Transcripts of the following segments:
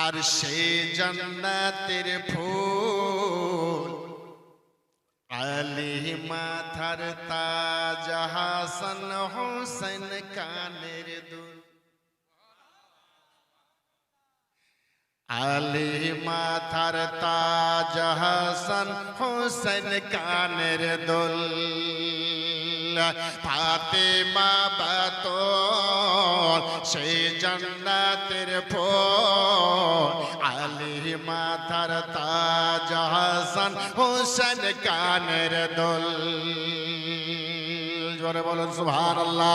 আর সে জান্নাতের ফুল আলী মাথার তাজ হাসান হোসেন কানের দুল আলী মাথার তাজ হাসান হোসেন কানের দুল ফাতেমা বাতুল সেই জান্নাতের ফুল আলী মাথার তাজ হাসান হোসেন কানের দুল জোরে বলুন সুবহানাল্লাহ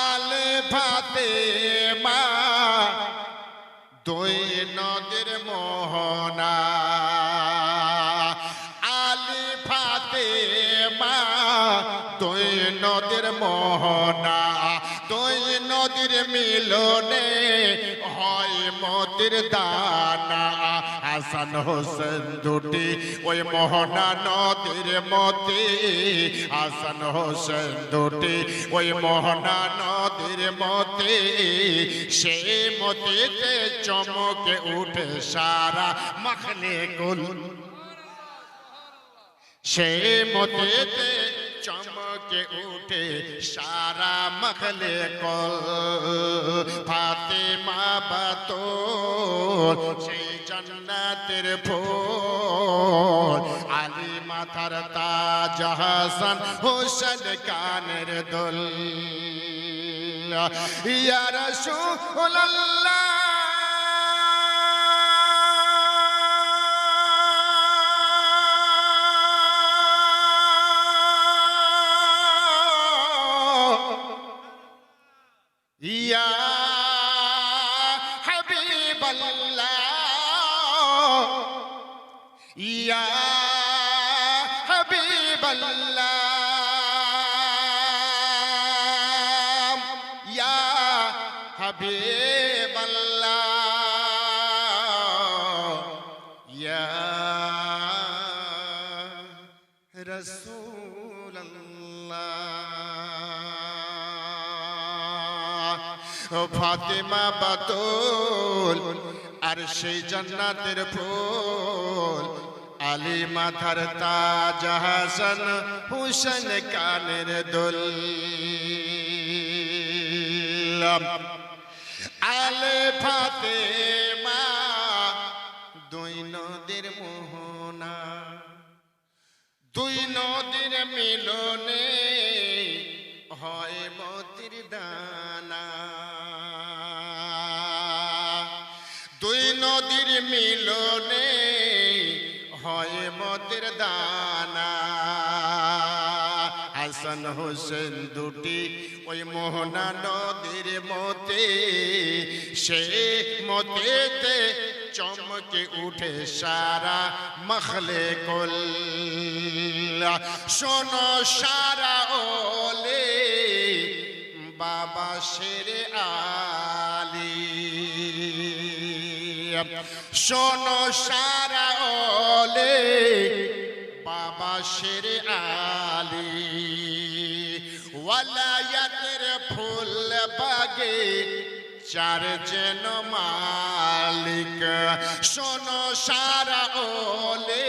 আলে ফাতেমা দুই নদীর মোহনা আলী ফাতেমা দুই নদীর মোহনা দুই নদীর মিলনে হয় মতির দানা হাসান হোসেন দুটি ওই মোহনা নদীর মতি হাসান হোসেন দুটি ওই মোহনা নদীর মতি সে মতিতে চমকে উঠে সারা মখলে কুল সে মতিতে চমকে উঠে সারা মখলে কুল ফাতেমা বাতুল সেই জান্নাতের ফুল আলী মাথার তাজ হাসান হোসেন কানের দুল ইয়া রাসূলুল্লাহ ইয়া হাবিবাল্লাহ ইয়া হাবিবাল্লাহ ইয়া হাবিবাল্লাহ ইয়া রাসূলুল্লাহ ফাতেমা বাতুল আর সেই জান্নাতের ফুল আলী মাথার তাজ হাসান হোসেন কানের দুল আলে ফাতেমা দুই নদীর মোহনা দুই নদীর মিলনে হয় মতির দানা দুই নদীর মিলনে হয় মতির দানা হাসান হোসেন দুটি ওই মোহনা নদীর মতে সে মতেতে চমকে উঠে সারা মখলে কুল শোনো সারা ওলে বাবা শেরে আলী শোনো সারা ওলে বাবা শেরে আলী ওয়ালায়াতের ফুল বাগে চার যেন মালিক শোনো সারা ওলে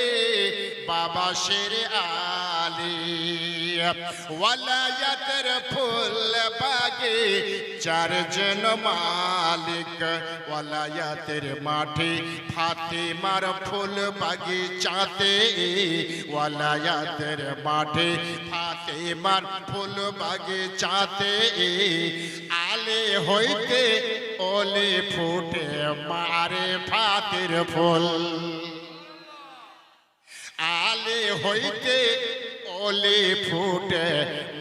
বাবা শেরে আলী ওয়ালায়াতের ফুল বাগে চার যেন মালিক ওয়ালায়াতের মাঠে ফাতেমার ফুল বাগিচাতে ওয়ালায়াতের মাঠে ফাতেমার ফুল বাগিচাতে আলে হইতে ওলে ফুটে মারে ফাতের ফুল আলে হইতে ওলে ফুটে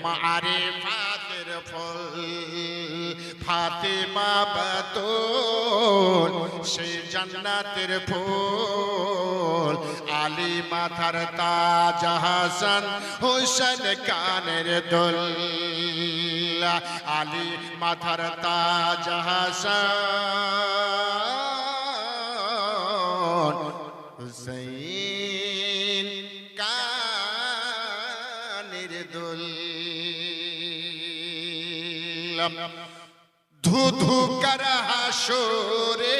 মারে ফাতের ফুল ফাতেমা বাতুল সেই জান্নাতের ফুল আলী মাথার তাজ হাসান হোসেন কানের দুল আলী মাথার তাজ হাসান হুসাইন কানের দুল ধু ধু কর হাসরে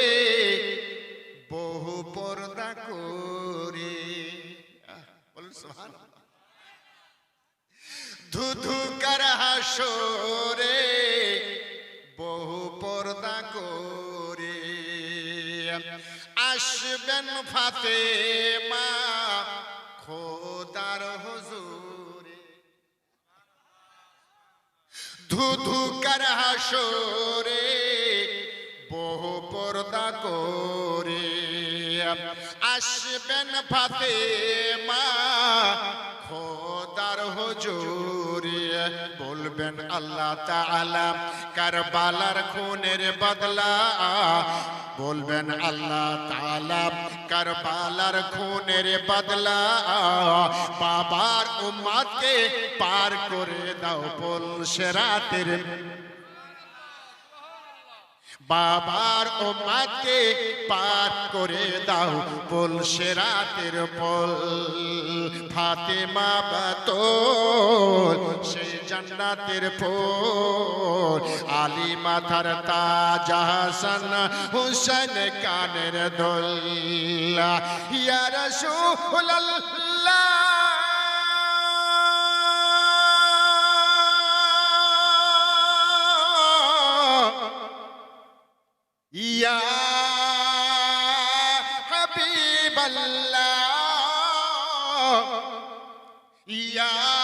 ধুধু কর হাসরে বহু পর্দা করে আসবেন ফাতেমা খোদার হুজুরে ধুধু কর হাসরে বহু পর্দা করে আসবেন ফাতেমা খোদার হুজুরে বলবেন আল্লাহ তাআলা কারবালার খুনের বদলা বলবেন আল্লাহ তাআলা কারবালার খুনের বদলা বাবার উম্মতকে পার করে দাও পুল সিরাতের বাবার উম্মতকে পার করে দাও পুল সিরাতের পুল ফাতেমা বাতুল সেই জান্নাতের ফুল আলী মাথার তাজ হাসান হুসেন কানের দোল ইয়া রাসূলুল্লাহ ইয়া হাবিবাল্লাহ ইয়া